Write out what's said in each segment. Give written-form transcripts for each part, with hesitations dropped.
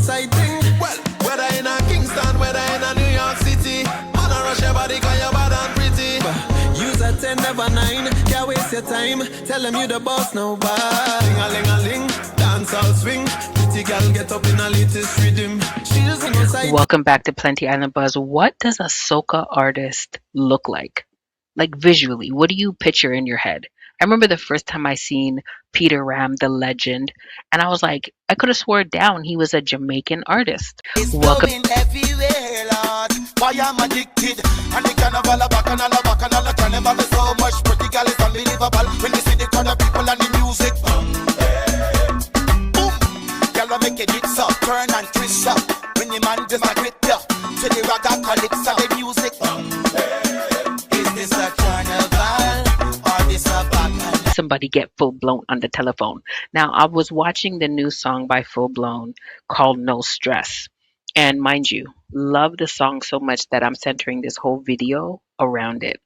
side thing. Well, whether in a Kingston, whether in a New York City, man a rush your body cause you're bad and pretty. Use a 10, never 9, can't waste your time. Tell them you the boss now, bye. Ding-a-ling-a-ling, dance all swing. Pretty girl get up in a latest rhythm. She just on side. Welcome back to Plenty Island Buzz. What does a soca artist look like? Like visually, what do you picture in your head? I remember the first time I seen Peter Ram, the legend, and I was like, I could have swore down he was a Jamaican artist. Welcome. Everywhere, Lord. Why I'm addicted. And the carnival back and all back and all the carnival is so much. Pretty girl is unbelievable. When you see the crowd of people and the music. Boom. Girl, make it hits up, turn and twist up. When the man just a grip ya. To the rock and calypso, the music. Is this a carnival or this a bacchanal? Somebody get Full Blown on the telephone. Now, I was watching the new song by Full Blown called No Stress. And mind you, love the song so much that I'm centering this whole video around it.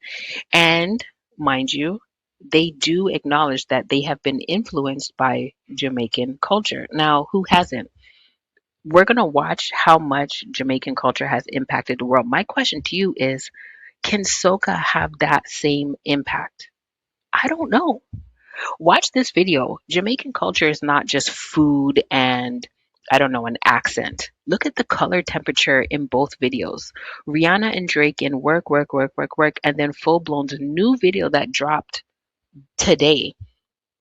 And mind you, they do acknowledge that they have been influenced by Jamaican culture. Now, who hasn't? We're going to watch how much Jamaican culture has impacted the world. My question to you is, can soca have that same impact? I don't know. Watch this video. Jamaican culture is not just food and, I don't know, an accent. Look at the color temperature in both videos. Rihanna and Drake in Work, and then Full Blown's new video that dropped today.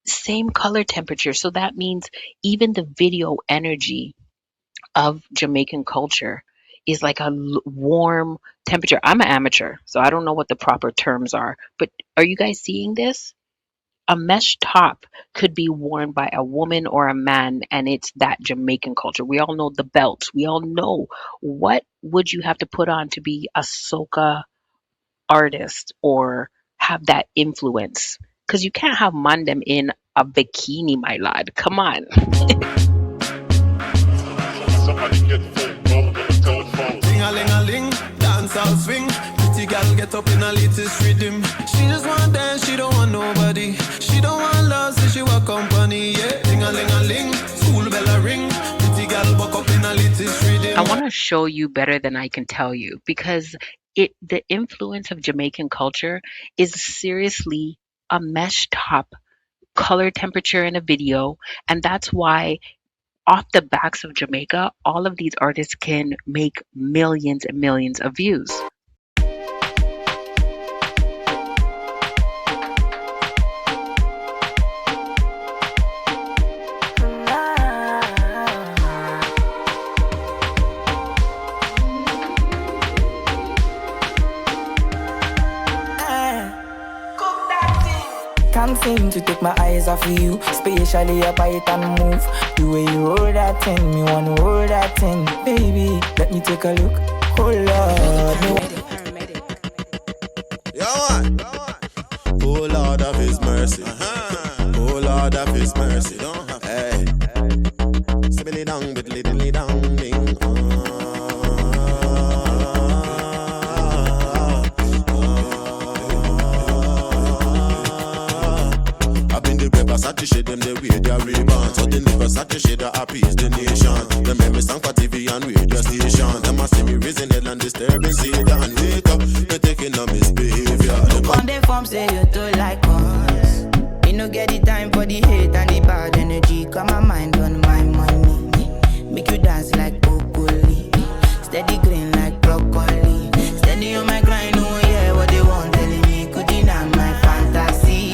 Same color temperature. So that means even the video energy of Jamaican culture is like a warm temperature. I'm an amateur, so I don't know what the proper terms are. But are you guys seeing this? A mesh top could be worn by a woman or a man, and it's that Jamaican culture. We all know the belts. We all know what would you have to put on to be a soca artist or have that influence. Because you can't have Mandem in a bikini, my lad. Come on. Somebody get Full Blown on the telephone. Ding-a-ling-a-ling, dance all swing. Pretty girl get up in a latest rhythm. She just want dance, she don't want nobody. She don't want love, so she want company. Yeah, ding-a-ling-a-ling, school bell a ring. Pretty girl walk up in a latest rhythm. I want to show you better than I can tell you, because the influence of Jamaican culture is seriously a mesh top, color temperature in a video, and that's why off the backs of Jamaica, all of these artists can make millions and millions of views. Can't seem to take my eyes off of you, especially a bite and move. The way you roll that thing, me wanna roll that thing. Baby, let me take a look. Oh Lord, Oh Lord of His mercy. Oh Lord of His mercy. Hey, sibily down, but little down, ding. Versace shade them the way they rebound. So the Versace shade that appease the nation. Them make me stand for TV and radio station. Them a see me raising hell and disturbing Satan. Wake up, you're taking a misbehavior. on the form say you do like us. You no get the time for the hate and the bad energy. Got my mind on my money. Make you dance like broccoli. Steady green like broccoli. Steady on my grind, oh yeah, what they want telling me. Could deny my fantasy.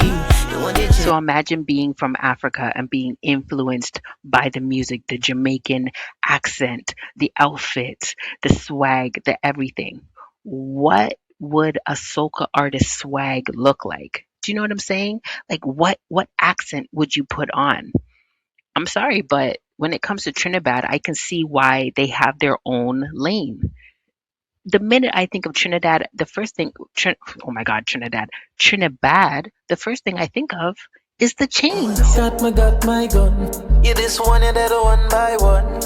So imagine being from Africa and being influenced by the music, the Jamaican accent, the outfits, the swag, the everything. What would a soca artist swag look like? Do you know what I'm saying? Like what accent would you put on? I'm sorry, but when it comes to Trinidad, I can see why they have their own lane. The minute I think of Trinidad, the first thing, Trinidad, the first thing I think of is the chains. Got my gun. You this one and that one by one.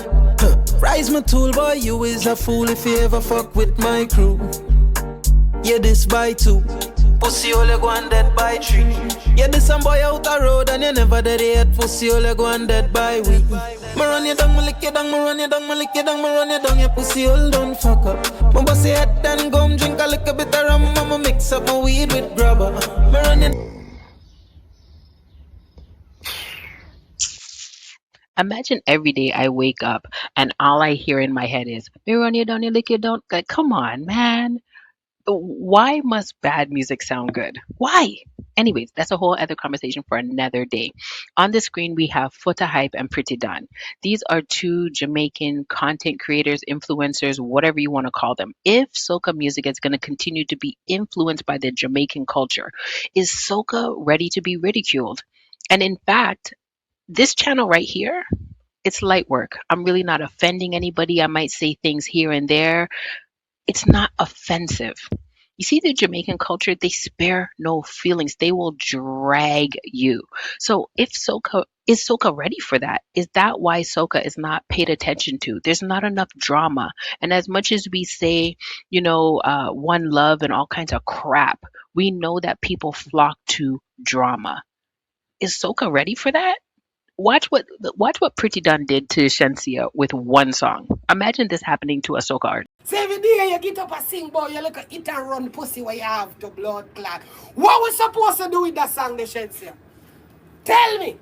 Rise my tool, boy, you is a fool if you ever fuck with my crew. Yeah, this by two. Pussy only go and dead by tree. Yeah, this some boy out the road and you never dead yet. Pussy only go and dead by we. Me run you down, me lick you down, me run you down, me lick you down, me run you down. Your pussy all done fuck up. Me bust your head and gum, drink a little bit of rum. I'ma mix up my weed with grabber. Me run you. Imagine every day I wake up and all I hear in my head is, "Me run you down, you lick you down." Like, come on, man. Why must bad music sound good? Why? Anyways, that's a whole other conversation for another day. On the screen, we have Foota Hype and Pretty Don. These are two Jamaican content creators, influencers, whatever you want to call them. If soca music is going to continue to be influenced by the Jamaican culture, is soca ready to be ridiculed? And in fact, this channel right here, it's light work. I'm really not offending anybody. I might say things here and there. It's not offensive. You see, the Jamaican culture, they spare no feelings. They will drag you. So if soca, is soca ready for that? Is that why soca is not paid attention to? There's not enough drama. And as much as we say, one love and all kinds of crap, we know that people flock to drama. Is soca ready for that? Watch what Pretty Don did to Shensia with one song. Imagine this happening to a soca artist. So every day you get up and sing, boy, you look at it and run pussy where you have to blood clot. What we supposed to do with that song, the Shensia? Tell me.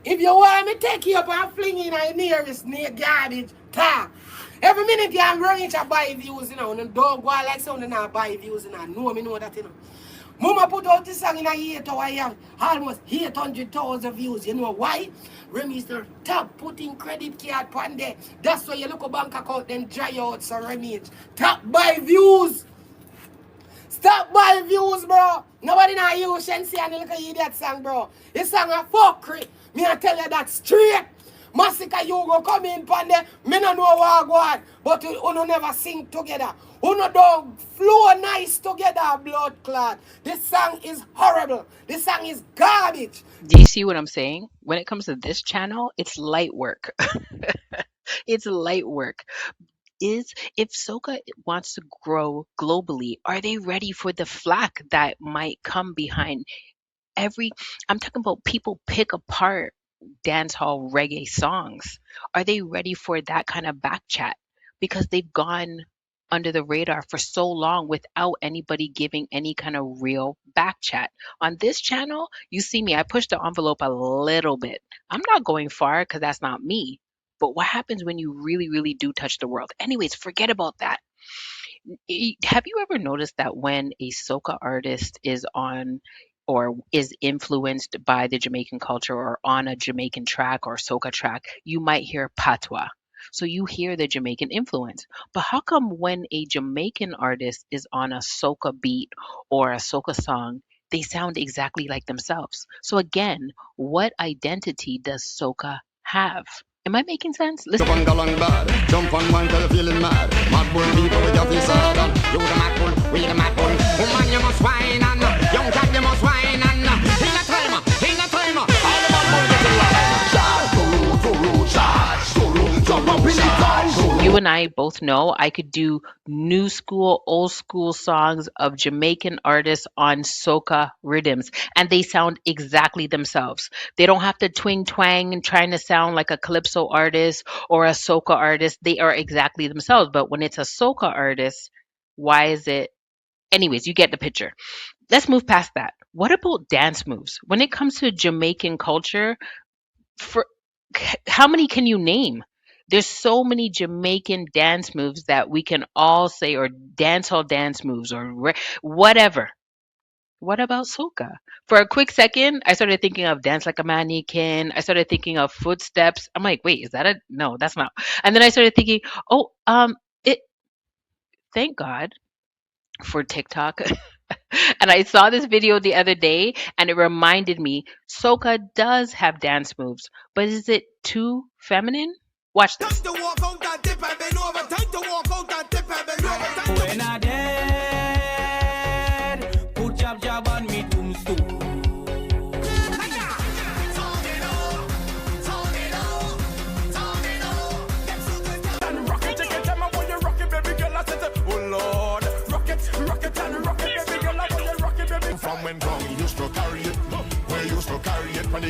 If you want me take you up and fling in a nearest garbage, talk. Every minute you am running to buy views, and don't go like someone not buy views, No, me know that, Mama put out this song in a year to I have almost 800,000 views. You know why? Remy sir, top putting credit card on there. That's why you look at bank account then dry out so Remy. Top buy views. Stop buy views, bro. Nobody now use Shensi and look at that song, bro. This song a fuckery. Me I tell you that straight. Massacre you go come in pan there. Me no know what go on. But you never sing together. You don't flow nice together, blood clot. This song is horrible. This song is garbage. Do you see what I'm saying? When it comes to this channel, it's light work. It's light work. If soca wants to grow globally, are they ready for the flack that might come behind I'm talking about people pick apart dancehall reggae songs. Are they ready for that kind of back chat? Because they've gone under the radar for so long without anybody giving any kind of real back chat. On this channel, you see me, I pushed the envelope a little bit. I'm not going far because that's not me. But what happens when you really, really do touch the world? Anyways, forget about that. Have you ever noticed that when a soca artist is on or is influenced by the Jamaican culture or on a Jamaican track or soca track, you might hear patois. So you hear the Jamaican influence. But how come when a Jamaican artist is on a soca beat or a soca song, they sound exactly like themselves? So again, what identity does soca have? Am I making sense? Listen. Jump on galang bad, jump on man till you're feeling mad. Mad bull people with your face hard on. You the mad bull, we the mad bull. Woman you must whine and young cat you must whine and in a timer, all the mad bull get in line. Charge, to charge, jump up in the charge. You and I both know I could do new school, old school songs of Jamaican artists on soca rhythms, and they sound exactly themselves. They don't have to twing twang and trying to sound like a calypso artist or a soca artist. They are exactly themselves. But when it's a soca artist, why is it? Anyways, you get the picture. Let's move past that. What about dance moves? When it comes to Jamaican culture, how many can you name? There's so many Jamaican dance moves that we can all say, or dancehall dance moves, or whatever. What about soca? For a quick second, I started thinking of Dance Like a Mannequin. I started thinking of Footsteps. I'm like, wait, is that a no? That's not. And then I started thinking, thank God for TikTok. And I saw this video the other day, and it reminded me, soca does have dance moves, but is it too feminine? Watch this. When I dead, put jab on me tombstone. Rock it, take it, tell me when you rock it, baby girl. I said, oh Lord, rock it and rock it, baby girl. I want you rock it, baby